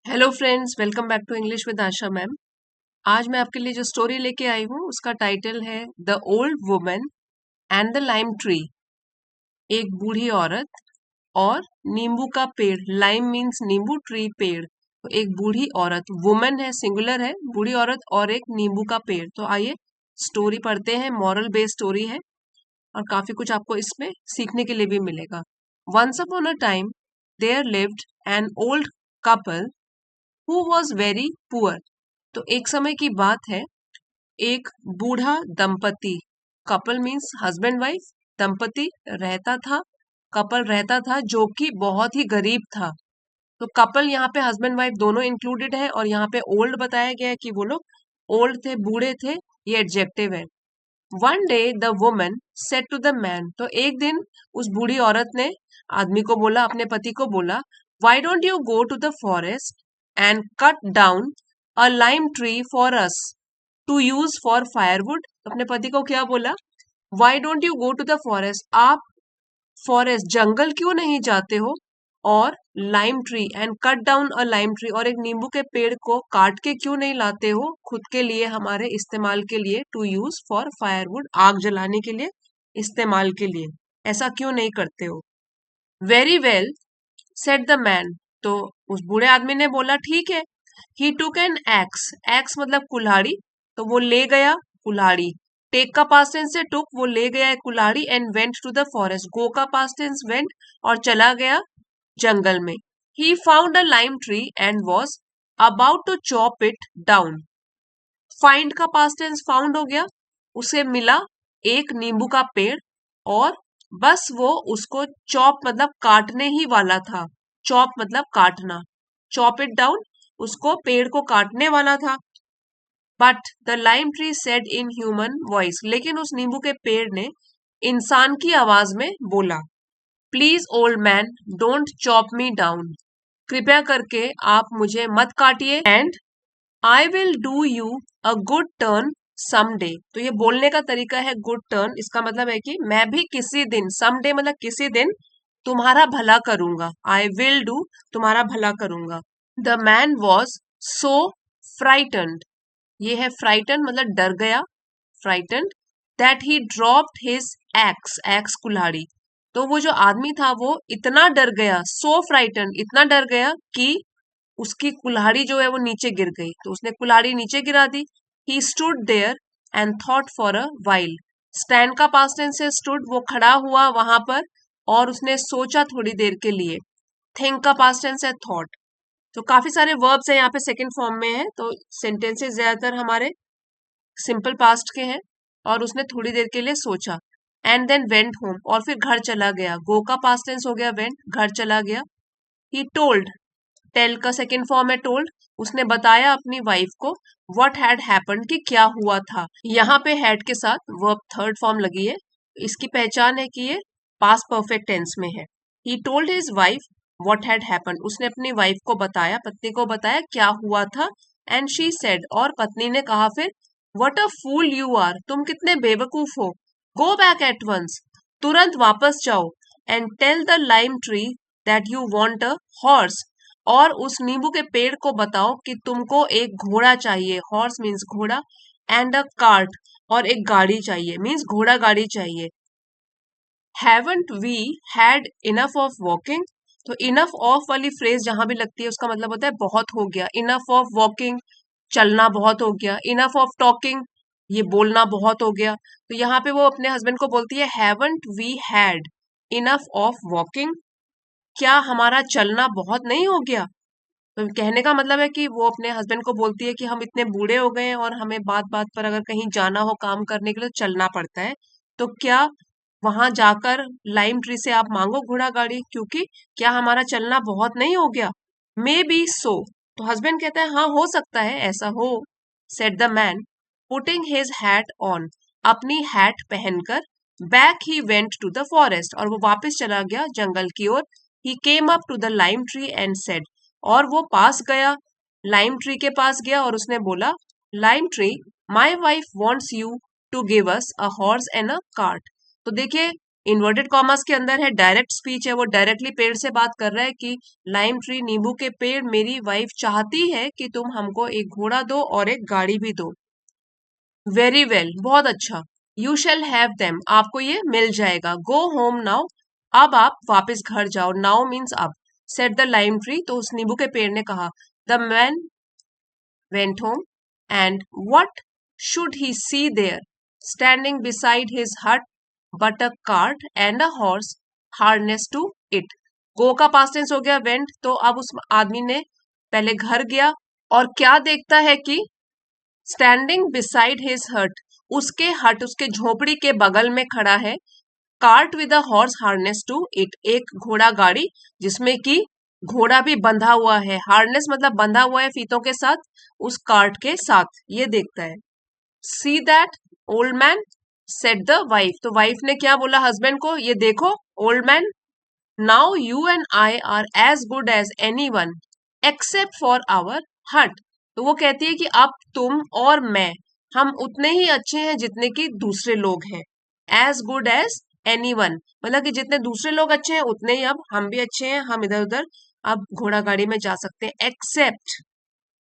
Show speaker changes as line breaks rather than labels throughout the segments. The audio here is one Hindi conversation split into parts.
Hello friends, welcome back to English with Asha ma'am. आज मैं आपके लिए जो स्टोरी लेके आई हूँ उसका टाइटल है the old woman and the lime tree. एक बूढ़ी औरत और नींबू का पेड़। लाइम मीन्स नींबू, ट्री पेड़। तो एक बूढ़ी औरत, वुमन है, सिंगुलर है, बूढ़ी औरत और एक नींबू का पेड़। तो आइए स्टोरी पढ़ते हैं। मॉरल बेस्ड स्टोरी है और काफी कुछ आपको इसमें सीखने के लिए भी मिलेगा। Once upon a time there lived an old couple who was very poor. तो एक समय की बात है, एक बूढ़ा दंपति, कपल मीन्स हस्बैंड वाइफ, दंपति रहता था, कपल रहता था जो कि बहुत ही गरीब था। तो कपल यहाँ पे हस्बैंड वाइफ दोनों इंक्लूडेड है और यहाँ पे ओल्ड बताया गया है कि वो लोग ओल्ड थे, बूढ़े थे, ये एडजेक्टिव है। One day the woman said to the man. तो एक दिन उस बूढ़ी औरत ने आदमी को बोला, अपने पति को बोला, why don't you go to the forest and cut down a lime tree for us to use for firewood. अपने पति को क्या बोला, why don't you go to the forest, आप फॉरेस्ट जंगल क्यों नहीं जाते हो और lime tree and cut down a lime tree, और एक नींबू के पेड़ को काट के क्यों नहीं लाते हो खुद के लिए, हमारे इस्तेमाल के लिए, टू यूज फॉर फायरवुड, आग जलाने के लिए, इस्तेमाल के लिए, ऐसा क्यों नहीं करते हो। Very well said the man. तो उस बूढ़े आदमी ने बोला ठीक है। ही टुक एन एक्स, एक्स मतलब कुल्हाड़ी, तो वो ले गया कुल्हाड़ी। टेक का पास्ट टेंस से टुक, वो ले गया एक कुल्हाड़ी, and went to the forest, go का पास्ट टेंस वेंट, और चला गया जंगल में। He found a lime tree and was about to chop it down. Find का पास्ट टेंस फाउंड हो गया, उसे मिला एक नींबू का पेड़ और बस वो उसको चॉप मतलब काटने ही वाला था। चॉप मतलब काटना, चॉप इट डाउन, उसको पेड़ को काटने वाला था। But the lime tree said in human voice, लेकिन उस नींबू के पेड़ ने इंसान की आवाज में बोला, please old man don't chop me down, कृपया करके आप मुझे मत काटिए, and I will do you a good turn someday. तो ये बोलने का तरीका है गुड टर्न, इसका मतलब है कि मैं भी किसी दिन, समडे मतलब किसी दिन, तुम्हारा भला करूंगा। आई विल डू, तुम्हारा भला करूंगा। The man was so frightened, ये है फ्राइटन मतलब डर गया, frightened, that he dropped his ex, x कुल्हाड़ी। तो वो जो आदमी था वो इतना डर गया, सो फ्राइटन, इतना डर गया कि उसकी कुल्हाड़ी जो है वो नीचे गिर गई, तो उसने कुल्हाड़ी नीचे गिरा दी। He stood there and thought for a while. Stand का पास्ट टेंस से स्टूड, वो खड़ा हुआ वहां पर और उसने सोचा थोड़ी देर के लिए। थिंक का पास्ट टेंस है थॉट। तो काफी सारे वर्ब्स है यहाँ पे सेकंड फॉर्म में है, तो सेंटेंसेस ज्यादातर हमारे सिंपल पास्ट के हैं। और उसने थोड़ी देर के लिए सोचा, एंड देन वेंट होम, और फिर घर चला गया। गो का पास्ट टेंस हो गया वेंट, घर चला गया। ही टोल्ड, टेल का सेकेंड फॉर्म है टोल्ड, उसने बताया अपनी वाइफ को व्हाट हैड हैपेंड, कि क्या हुआ था। यहाँ पे हैड के साथ वर्ब थर्ड फॉर्म लगी है, इसकी पहचान है कि ये पास्ट परफेक्ट टेंस में है। He told his wife what had happened, उसने अपनी वाइफ को बताया, पत्नी को बताया क्या हुआ था। एंड शी सेड, और पत्नी ने कहा फिर, what a fool you are, तुम कितने बेवकूफ हो। गो बैक एट वंस, तुरंत वापस जाओ। And tell the lime tree that you want a horse, और उस नींबू के पेड़ को बताओ कि तुमको एक घोड़ा चाहिए, हॉर्स मीन्स घोड़ा, एंड अ कार्ट, और एक गाड़ी चाहिए, मीन्स घोड़ा गाड़ी चाहिए। Haven't we had enough of walking. तो इनफ ऑफ वाली फ्रेज जहां भी लगती है उसका मतलब होता है बहुत हो गया। इनफ ऑफ वॉकिंग, चलना बहुत हो गया। इनफ ऑफ टॉकिंग, ये बोलना बहुत हो गया। तो यहाँ पे वो अपने हस्बैंड को बोलती है, haven't we had enough of walking, क्या हमारा चलना बहुत नहीं हो गया। तो कहने का मतलब है कि वो अपने हस्बैंड को बोलती है कि हम इतने बूढ़े हो गए हैं और हमें बात बात पर अगर कहीं जाना हो काम करने के लिए तो चलना पड़ता है। तो क्या वहां जाकर लाइम ट्री से आप मांगो घोड़ा गाड़ी, क्योंकि क्या हमारा चलना बहुत नहीं हो गया। मे बी सो, तो हस्बैंड कहता है हाँ हो सकता है ऐसा हो। Said the man putting his hat on, अपनी हैट पहनकर। Back he went to the forest, और वो वापस चला गया जंगल की ओर। He came up to the lime tree and said, और वो पास गया, लाइम ट्री के पास गया और उसने बोला, lime tree, my wife wants you to give us a horse and a cart. तो देखिए इन्वर्टेड कॉमर्स के अंदर है, डायरेक्ट स्पीच है, वो डायरेक्टली पेड़ से बात कर रहा है कि लाइम ट्री, नींबू के पेड़, मेरी वाइफ चाहती है कि तुम हमको एक घोड़ा दो और एक गाड़ी भी दो। वेरी वेल, बहुत अच्छा। यू शैल हैव देम, आपको ये मिल जाएगा। गो होम नाउ, अब आप वापस घर जाओ। नाउ मीन्स अब। सेट द लाइम ट्री, तो उस नींबू के पेड़ ने कहा। The man went home, and what should he see there, standing beside his hut, but a cart and a horse harnessed to it? Go का past tense हो गया went, तो अब उस आदमी ने पहले घर गया और क्या देखता है कि स्टैंडिंग बिसाइड हिज हट, उसके हट, उसके झोपड़ी के बगल में खड़ा है, cart with a horse harness to it, एक घोड़ा गाड़ी जिसमें कि घोड़ा भी बंधा हुआ है। हार्नेस मतलब बंधा हुआ है फीतों के साथ, उस कार्ट के साथ, ये देखता है। See that old man, said the wife, तो वाइफ ने क्या बोला हस्बैंड को, ये देखो old man, now you and I are as good as any one except for our hut, तो वो कहती है कि अब तुम और मैं, हम उतने ही अच्छे हैं जितने कि दूसरे लोग हैं। As good as any one, मतलब कि जितने दूसरे लोग अच्छे हैं उतने ही अब हम भी अच्छे हैं, हम इधर उधर अब घोड़ा गाड़ी में जा सकते हैं। एक्सेप्ट,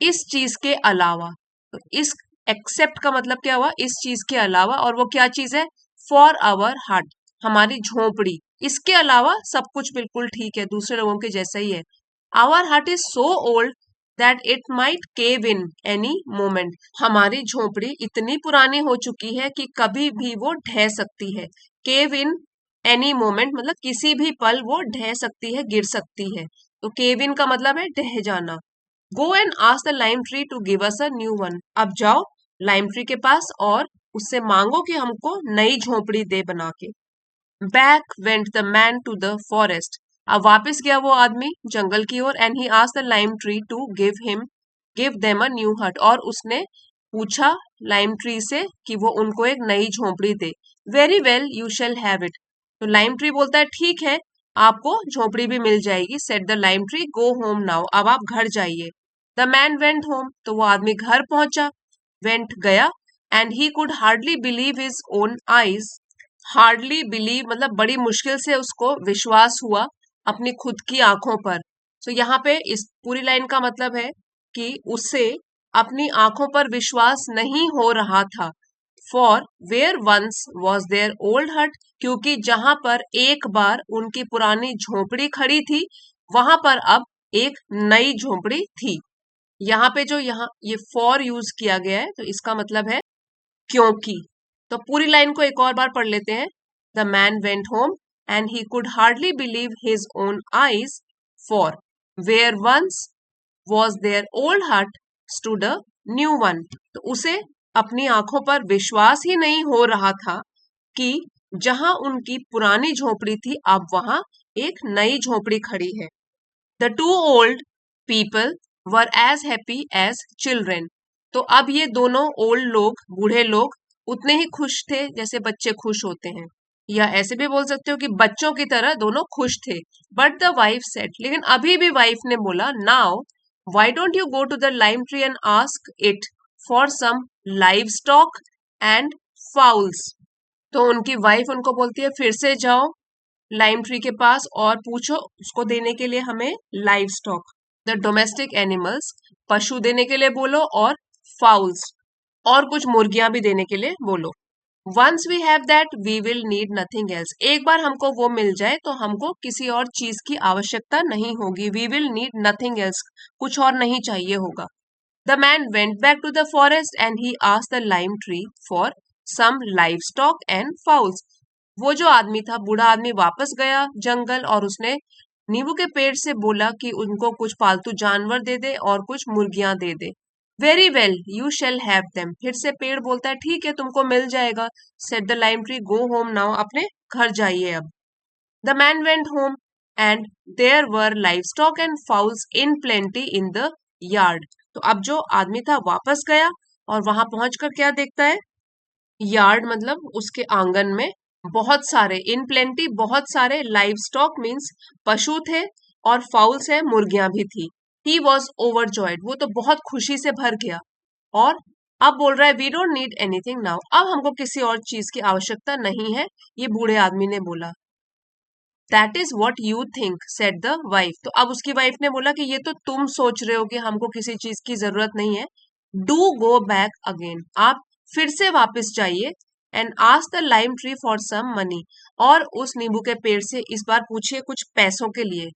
इस चीज के अलावा, तो इस एक्सेप्ट का मतलब क्या हुआ, इस चीज के अलावा, और वो क्या चीज है, फॉर आवर हट, हमारी झोपड़ी, इसके अलावा सब कुछ बिल्कुल ठीक है, दूसरे लोगों के जैसा ही है। आवर हट is so old that it might cave in any moment, हमारी झोपड़ी इतनी पुरानी हो चुकी है कि कभी भी वो ढह सकती है। केव इन एनी मोमेंट मतलब किसी भी पल वो ढह सकती है, गिर सकती है, तो केव इन का मतलब है ढह जाना। Go and ask the lime tree to give us a new one, अब जाओ लाइम ट्री के पास और उससे मांगो कि हमको नई झोपड़ी दे बना के। Back went the man to the forest, अब वापस गया वो आदमी जंगल की ओर, and he asked the lime tree to give them a new hut, और उसने पूछा लाइम ट्री से कि वो उनको एक नई झोपड़ी दे। Very well, you shall have it, तो लाइम ट्री बोलता है ठीक है, आपको झोपड़ी भी मिल जाएगी। Said the lime tree, go home now, अब आप घर जाइए। द मैन वेंट होम, तो वो आदमी घर पहुंचा, वेंट गया, and he could hardly believe his own eyes, hardly believe मतलब बड़ी मुश्किल से उसको विश्वास हुआ अपनी खुद की आंखों पर। सो यहाँ पे इस पूरी लाइन का मतलब है कि उसे अपनी आंखों पर विश्वास नहीं हो रहा था। For where once was there old hut, क्योंकि जहां पर एक बार उनकी पुरानी झोपड़ी खड़ी थी, वहां पर अब एक नई झोपड़ी थी। यहाँ पे जो यहाँ ये फॉर यूज किया गया है, तो इसका मतलब है क्योंकि। तो पूरी लाइन को एक और बार पढ़ लेते हैं। The man went home and he could hardly believe his own eyes, for where once was there old hut stood a new one, तो उसे अपनी आंखों पर विश्वास ही नहीं हो रहा था कि जहां उनकी पुरानी झोपड़ी थी, अब वहां एक नई झोपड़ी खड़ी है। The two old people were as happy as children, तो अब ये दोनों ओल्ड लोग, बूढ़े लोग, उतने ही खुश थे जैसे बच्चे खुश होते हैं, या ऐसे भी बोल सकते हो कि बच्चों की तरह दोनों खुश थे। बट द वाइफ सेड, लेकिन अभी भी वाइफ ने बोला, now why don't you go to the lime tree and ask it for some livestock and fowls, तो उनकी वाइफ उनको बोलती है फिर से जाओ लाइम ट्री के पास और पूछो उसको देने के लिए हमें live stock, the domestic animals, पशु देने के लिए बोलो, और फाउल्स, और कुछ मुर्गियां भी देने के लिए बोलो। Once we have that we will need nothing else, एक बार हमको वो मिल जाए तो हमको किसी और चीज की आवश्यकता नहीं होगी। We will need nothing else, कुछ और नहीं चाहिए होगा। The man went back to the forest and he asked the lime tree for some livestock and fowls, वो जो आदमी था, बूढ़ा आदमी, वापस गया जंगल और उसने नींबू के पेड़ से बोला कि उनको कुछ पालतू जानवर दे दे और कुछ मुर्गियां दे दे। Very well, you shall have them, फिर से पेड़ बोलता है ठीक है, तुमको मिल जाएगा। Set the lime tree, go home now, अपने घर जाइए अब। The man went home and there were livestock and fowls in plenty in the yard, तो अब जो आदमी था वापस गया और वहां पहुंचकर क्या देखता है, यार्ड मतलब उसके आंगन में बहुत सारे, इन प्लेंटी बहुत सारे, लाइव स्टॉक मीन्स पशु थे, और फाउल्स है, मुर्गियां भी थी। ही वॉज ओवरजॉयड, वो तो बहुत खुशी से भर गया, और अब बोल रहा है we don't need anything now, अब हमको किसी और चीज की आवश्यकता नहीं है, ये बूढ़े आदमी ने बोला। That is what you think said the wife, तो अब उसकी वाइफ ने बोला कि ये तो तुम सोच रहे हो कि हमको किसी चीज की जरूरत नहीं है। डू गो बैक अगेन, आप फिर से वापस जाइए। And ask the lime tree for some money, और उस नींबू के पेड़ से इस बार पूछिए कुछ पैसों के लिए।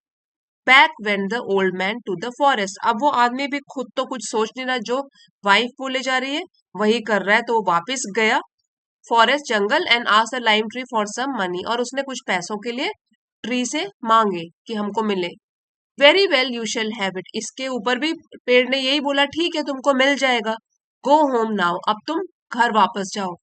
Back went the old man to the forest, अब वो आदमी भी खुद तो कुछ सोच नहीं रहा, जो वाइफ बोले जा रही है वही कर रहा है, तो वो वापिस गया फॉरेस्ट जंगल and asked the lime tree for some money, और उसने कुछ पैसों के लिए ट्री से मांगे कि हमको मिले। Very well you shall have it, इसके ऊपर भी पेड़ ने यही बोला ठीक है तुमको मिल जाएगा। गो होम नाउ, अब तुम घर वापस जाओ।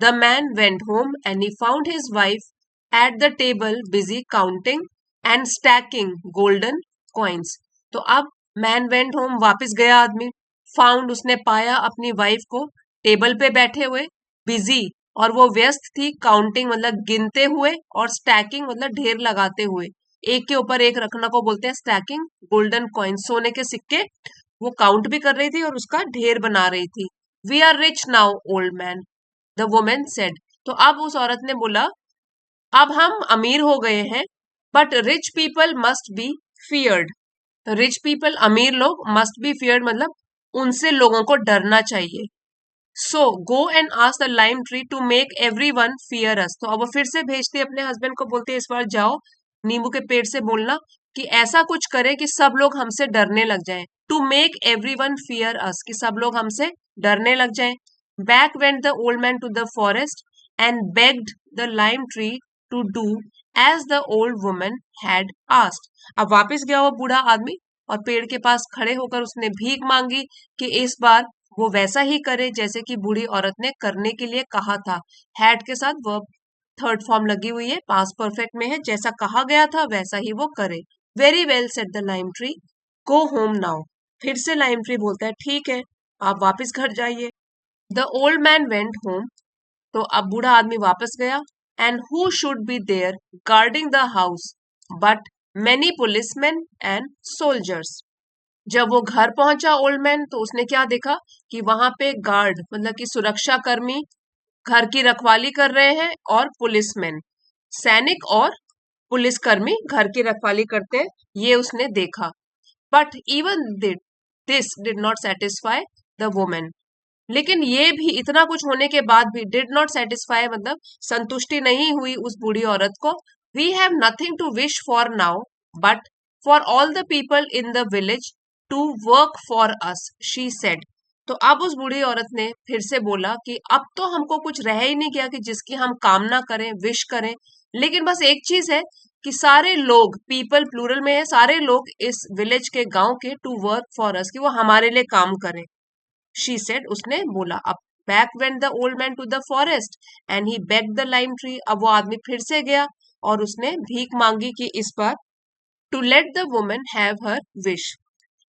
The man went home and he found his wife at the table busy counting and stacking golden coins, तो अब मैन वेंट होम, वापस गया आदमी। फाउंड, उसने पाया अपनी वाइफ को टेबल पे बैठे हुए, बिजी, और वो व्यस्त थी, काउंटिंग मतलब गिनते हुए, और स्टैकिंग मतलब ढेर लगाते हुए, एक के ऊपर एक रखना को बोलते हैं स्टैकिंग। गोल्डन कॉइन, सोने के सिक्के, वो काउंट भी कर रही थी और उसका ढेर बना रही थी। We are rich now old man, the women said, तो अब उस औरत ने बोला अब हम अमीर हो गए हैं, but rich people must be feared, तो रिच पीपल अमीर लोग, मस्ट बी फियर्ड मतलब उनसे लोगों को डरना चाहिए। So go and ask the lime tree to make everyone fear us, तो अब वो फिर से भेजती है अपने हस्बैंड को, बोलती है इस बार जाओ नींबू के पेड़ से बोलना कि ऐसा कुछ करे कि सब लोग हमसे डरने लग जाएं। To make everyone fear us, कि सब लोग हमसे डरने लग जाएं। Back went the old man to the forest and begged the lime tree to do as the old woman had asked, अब वापस गया वो बूढ़ा आदमी और पेड़ के पास खड़े होकर उसने भीख मांगी कि इस बार वो वैसा ही करे जैसे कि बूढ़ी औरत ने करने के लिए कहा था। हैड के साथ वर्ब थर्ड फॉर्म लगी हुई है, पास्ट परफेक्ट में है, जैसा कहा गया था वैसा ही वो करे। Very well said the lime tree, go home now, फिर से लाइम ट्री बोलता है ठीक है आप वापस घर जाइए। The old man went home, तो अब बूढ़ा आदमी वापस गया। And who should be there guarding the house but many policeman and soldiers, जब वो घर पहुंचा ओल्ड मैन, तो उसने क्या देखा कि वहां पे गार्ड मतलब कि सुरक्षा कर्मी घर की रखवाली कर रहे हैं, और पुलिसमैन सैनिक और पुलिसकर्मी घर की रखवाली करते हैं, ये उसने देखा। But even this did not satisfy the women, लेकिन ये भी इतना कुछ होने के बाद भी डिड नॉट सेटिस्फाई मतलब संतुष्टि नहीं हुई उस बूढ़ी औरत को। We have nothing to wish for now but for all the people in the village to work for us, she said, तो अब उस बूढ़ी औरत ने फिर से बोला कि अब तो हमको कुछ रह ही नहीं गया कि जिसकी हम कामना करें, विश करें, लेकिन बस एक चीज है कि सारे लोग, पीपल प्लूरल में है, सारे लोग इस विलेज के, गांव के, टू वर्क फॉर अस, कि वो हमारे लिए काम करें। शी सेड, उसने बोला। अब back went the old man to the forest and he begged the lime tree, अब वो आदमी फिर से गया और उसने भीख मांगी कि इस बार to let the woman have her wish,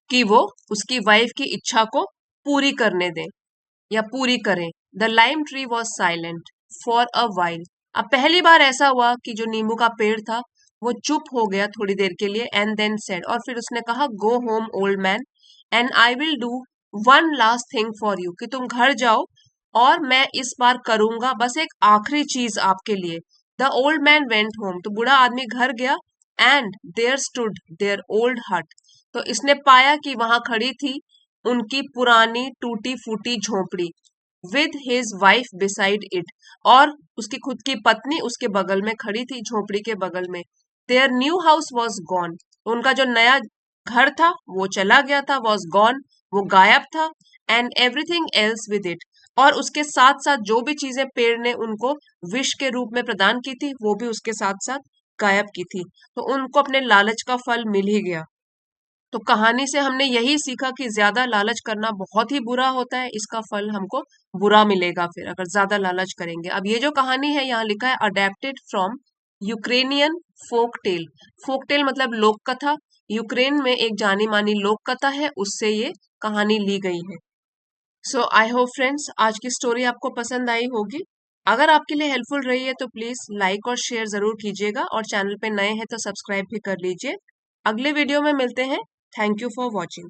कि वो उसकी वाइफ की इच्छा को पूरी करने दें या पूरी करें। The lime tree was silent for a while, अब पहली बार ऐसा हुआ कि जो नींबू का पेड़ था वो चुप हो गया थोड़ी देर के लिए। एंड देन सेड, और फिर उसने कहा go home old man and I will do one last thing for you, कि तुम घर जाओ और मैं इस बार करूंगा बस एक आखिरी चीज आपके लिए। The old man went home, तो बूढ़ा आदमी घर गया। And there stood their old hut, तो इसने पाया कि वहां खड़ी थी उनकी पुरानी टूटी फूटी झोपड़ी, with his wife beside it, और उसकी खुद की पत्नी उसके बगल में खड़ी थी, झोपड़ी के बगल में। Their new house was gone, उनका जो नया घर था वो चला गया था, वॉज गॉन वो गायब था। And everything else with it, और उसके साथ साथ जो भी चीजें पेड़ ने उनको विश के रूप में प्रदान की थी वो भी उसके साथ साथ गायब की थी, तो उनको अपने लालच का फल मिल ही गया। तो कहानी से हमने यही सीखा कि ज्यादा लालच करना बहुत ही बुरा होता है, इसका फल हमको बुरा मिलेगा फिर अगर ज्यादा लालच करेंगे। अब ये जो कहानी है यहाँ लिखा है adapted from Ukrainian folk tale, folk tale मतलब लोक कथा, यूक्रेन में एक जानी मानी लोक कथा है, उससे ये कहानी ली गई है। सो आई होप फ्रेंड्स आज की स्टोरी आपको पसंद आई होगी। अगर आपके लिए हेल्पफुल रही है तो प्लीज लाइक और शेयर जरूर कीजिएगा, और चैनल पे नए हैं तो सब्सक्राइब भी कर लीजिए। अगले वीडियो में मिलते हैं। Thank you for watching.